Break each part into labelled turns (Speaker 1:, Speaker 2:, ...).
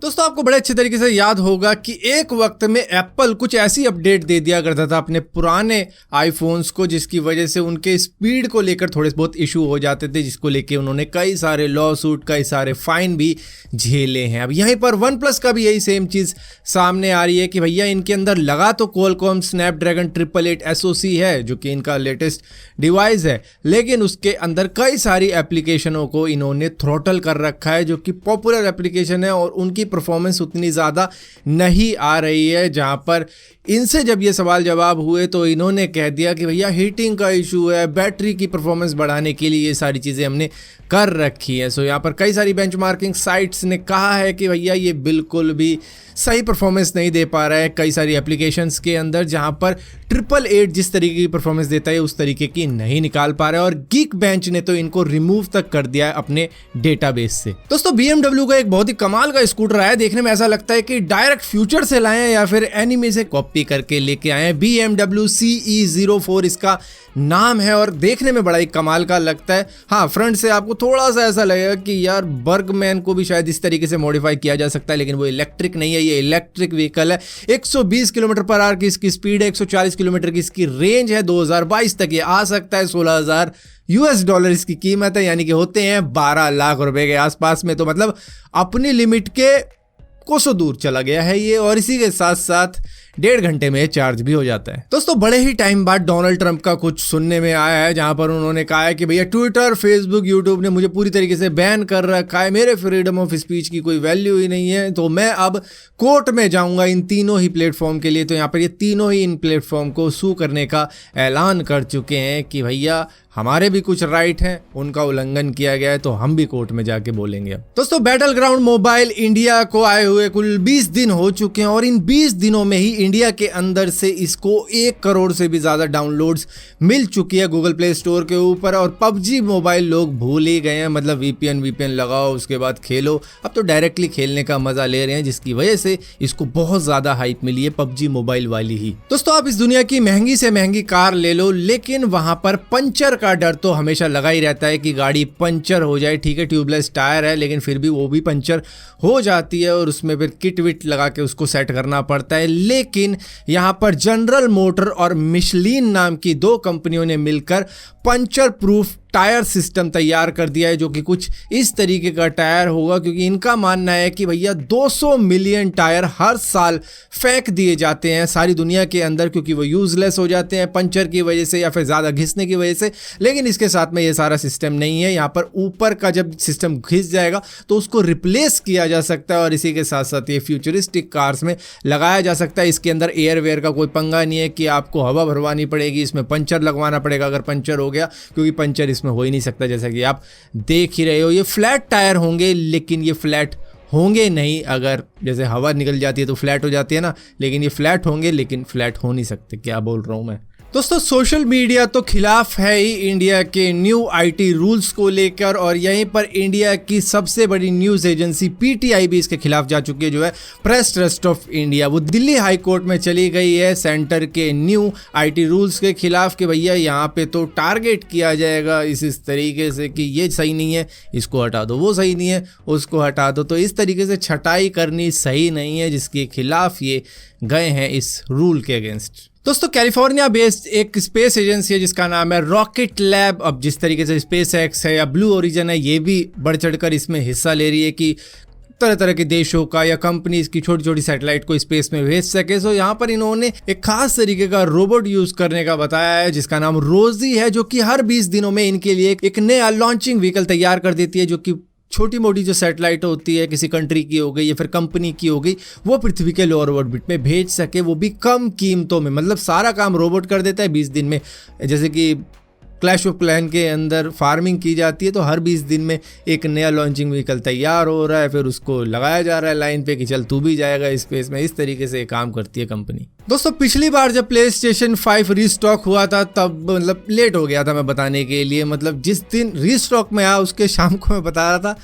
Speaker 1: दोस्तों आपको बड़े अच्छे तरीके से याद होगा कि एक वक्त में एप्पल कुछ ऐसी अपडेट दे दिया करता था अपने पुराने आईफोन्स को, जिसकी वजह से उनके स्पीड को लेकर थोड़े बहुत इशू हो जाते थे, जिसको लेके उन्होंने कई सारे लॉ सूट, कई सारे फाइन भी झेले हैं। अब यहीं पर वन प्लस का भी यही सेम चीज़ सामने आ रही है कि भैया इनके अंदर लगा तो क्वालकॉम स्नैपड्रैगन 888 SoC है, जो कि इनका लेटेस्ट डिवाइस है, लेकिन उसके अंदर कई सारी एप्लीकेशनों को इन्होंने थ्रॉटल कर रखा है, जो कि पॉपुलर एप्लीकेशन है और उनकी परफॉर्मेंस उतनी ज़्यादा नहीं आ रही है। जहाँ पर इनसे जब ये सवाल जवाब हुए तो इन्होंने कह दिया कि भैया हीटिंग का इशू है, बैटरी की परफॉर्मेंस बढ़ाने के लिए ये सारी चीज़ें हमने कर रखी है। सो यहाँ पर कई सारी बेंचमार्किंग साइट्स ने कहा है कि भैया ये बिल्कुल भी सही परफॉर्मेंस नहीं दे पा रहा है कई सारी एप्लीकेशंस के अंदर, जहाँ पर 888 जिस तरीके की परफॉर्मेंस देता है उस तरीके की नहीं निकाल पा रहा है। और गीक बेंच ने तो इनको रिमूव तक कर दिया है अपने डेटाबेस से। दोस्तों BMW का एक बहुत ही कमाल का स्कूटर आया, देखने में ऐसा लगता है कि डायरेक्ट फ्यूचर से लाए हैं या फिर एनिमे से कॉपी करके लेके आए हैं। BMW CE04 इसका नाम है और देखने में बड़ा ही कमाल का लगता है। हाँ, फ्रंट से आपको थोड़ा सा ऐसा लगेगा कि यार बर्गमैन को भी शायद इस तरीके से मॉडिफाई किया जा सकता है, लेकिन वो इलेक्ट्रिक नहीं है, ये इलेक्ट्रिक व्हीकल है। 120 किलोमीटर/आवर की इसकी स्पीड है, 140 किलोमीटर की इसकी रेंज है, 2022 तक ये आ सकता है। $16,000 इसकी कीमत है, यानी कि होते हैं 12 लाख रुपए के आसपास में। तो मतलब अपनी लिमिट के कोसों दूर चला गया है ये, और इसी के साथ साथ 1.5 घंटे में चार्ज भी हो जाता है। दोस्तों बड़े ही टाइम बाद डोनाल्ड ट्रंप का कुछ सुनने में आया है, जहां पर उन्होंने कहा है कि भैया ट्विटर, फेसबुक, यूट्यूब ने मुझे पूरी तरीके से बैन कर रखा है, मेरे फ्रीडम ऑफ स्पीच की कोई वैल्यू ही नहीं है, तो मैं अब कोर्ट में जाऊंगा इन तीनों ही प्लेटफॉर्म के लिए। तो यहाँ पर ये तीनों ही इन प्लेटफॉर्म को सू करने का ऐलान कर चुके हैं कि भैया हमारे भी कुछ राइट हैं, उनका उल्लंघन किया गया है, तो हम भी कोर्ट में जाके बोलेंगे। दोस्तों बैटल ग्राउंड मोबाइल इंडिया को आए हुए कुल 20 दिन हो चुके हैं और इन 20 दिनों में ही इंडिया के अंदर से इसको 1 करोड़ से भी ज़्यादा डाउनलोड्स मिल चुकी है गूगल प्ले स्टोर के ऊपर। और PUBG मोबाइल लोग भूल ही गए हैं, मतलब VPN लगाओ उसके बाद खेलो, अब तो डायरेक्टली खेलने का मजा ले रहे हैं, जिसकी वजह से इसको बहुत ज़्यादा हाइप मिली है PUBG मोबाइल वाली ही। दोस्तों आप इस दुनिया की महंगी से महंगी कार ले लो, लेकिन वहां पर पंचर का डर तो हमेशा लगा ही रहता है कि गाड़ी पंचर हो जाए। ठीक है, ट्यूबलेस टायर है, लेकिन फिर भी वो भी पंचर हो जाती है और उसमें फिर किट विट लगा के उसको सेट करना पड़ता है। लेकिन यहाँ पर जनरल मोटर और मिशलिन नाम की 2 कंपनियों ने मिलकर पंचर प्रूफ टायर सिस्टम तैयार कर दिया है, जो कि कुछ इस तरीके का टायर होगा, क्योंकि इनका मानना है कि भैया 200 मिलियन टायर हर साल फेंक दिए जाते हैं सारी दुनिया के अंदर, क्योंकि वो यूजलेस हो जाते हैं पंचर की वजह से या फिर ज़्यादा घिसने की वजह से। लेकिन इसके साथ में ये सारा सिस्टम नहीं है, यहाँ पर ऊपर का जब सिस्टम घिस जाएगा तो उसको रिप्लेस किया जा सकता है और इसी के साथ साथ ये फ्यूचरिस्टिक कार्स में लगाया जा सकता है। इसके अंदर एयरवेयर का कोई पंगा नहीं है कि आपको हवा भरवानी पड़ेगी, इसमें पंचर लगवाना पड़ेगा अगर पंचर हो गया, क्योंकि पंचर इसमें हो ही नहीं सकता। जैसा कि आप देख ही रहे हो, ये फ्लैट टायर होंगे, लेकिन ये फ्लैट होंगे नहीं। अगर जैसे हवा निकल जाती है तो फ्लैट हो जाती है ना, लेकिन ये फ्लैट होंगे, लेकिन फ्लैट हो नहीं सकते। क्या बोल रहा हूं मैं। दोस्तों सोशल मीडिया तो खिलाफ है ही इंडिया के न्यू IT रूल्स को लेकर, और यहीं पर इंडिया की सबसे बड़ी न्यूज़ एजेंसी PTI भी इसके खिलाफ जा चुकी है, जो है प्रेस ट्रस्ट ऑफ इंडिया। वो दिल्ली हाई कोर्ट में चली गई है सेंटर के न्यू IT रूल्स के खिलाफ कि भैया यहाँ पे तो टारगेट किया जाएगा इस तरीके से कि ये सही नहीं है, इसको हटा दो, वो सही नहीं है, उसको हटा दो। तो इस तरीके से छटाई करनी सही नहीं है, जिसके खिलाफ ये गए हैं इस रूल के अगेंस्ट। दोस्तों कैलिफोर्निया बेस्ड एक स्पेस एजेंसी है जिसका नाम है रॉकेट लैब। अब जिस तरीके से SpaceX है या ब्लू ओरिजिन है, ये भी बढ़ चढ़कर इसमें हिस्सा ले रही है कि तरह तरह के देशों का या कंपनीज की छोटी छोटी सैटेलाइट को स्पेस में भेज सके। सो यहाँ पर इन्होंने एक खास तरीके का रोबोट यूज करने का बताया है, जिसका नाम रोजी है, जो कि हर 20 दिनों में इनके लिए एक नया लॉन्चिंग व्हीकल तैयार कर देती है, जो कि छोटी मोटी जो सैटेलाइट होती है किसी कंट्री की हो गई या फिर कंपनी की हो गई, वो पृथ्वी के लोअर ऑर्बिट में भेज सके, वो भी कम कीमतों में। मतलब सारा काम रोबोट कर देता है 20 दिन में। जैसे कि क्लैश ऑफ क्लैन के अंदर फार्मिंग की जाती है, तो हर 20 दिन में एक नया लॉन्चिंग व्हीकल तैयार हो रहा है, फिर उसको लगाया जा रहा है लाइन पे कि चल तू भी जाएगा स्पेस में। इस तरीके से काम करती है कंपनी। दोस्तों पिछली बार जब PlayStation 5 रीस्टॉक हुआ था, तब मतलब लेट हो गया था मैं बताने के लिए। मतलब जिस दिन रीस्टॉक में आया उसके शाम को मैं बता रहा था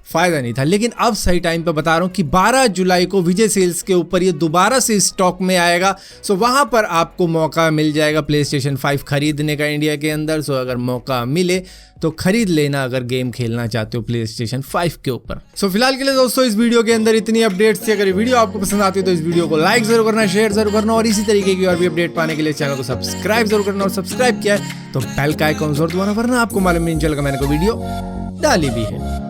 Speaker 1: फायदा नहीं था। लेकिन अब सही टाइम पे बता रहा हूँ कि 12 जुलाई को विजय सेल्स के ऊपर ये दोबारा से स्टॉक में आएगा। सो वहां पर आपको मौका मिल जाएगा PlayStation 5 खरीदने का इंडिया के अंदर। सो अगर मौका मिले तो खरीद लेना अगर गेम खेलना चाहते हो PlayStation 5 के ऊपर। सो फिलहाल के लिए दोस्तों इस वीडियो के अंदर इतनी अपडेट्स थी। अगर ये वीडियो आपको पसंद आती है तो इस वीडियो को लाइक जरूर करना, शेयर जरूर करना और इसी तरीके की और भी अपडेट पाने के लिए चैनल को सब्सक्राइब जरूर करना। और सब्सक्राइब किया है तो बेल का आइकॉन जरूर दबाना, वरना आपको मालूम नहीं चलेगा मैंने कोई वीडियो डाली भी है।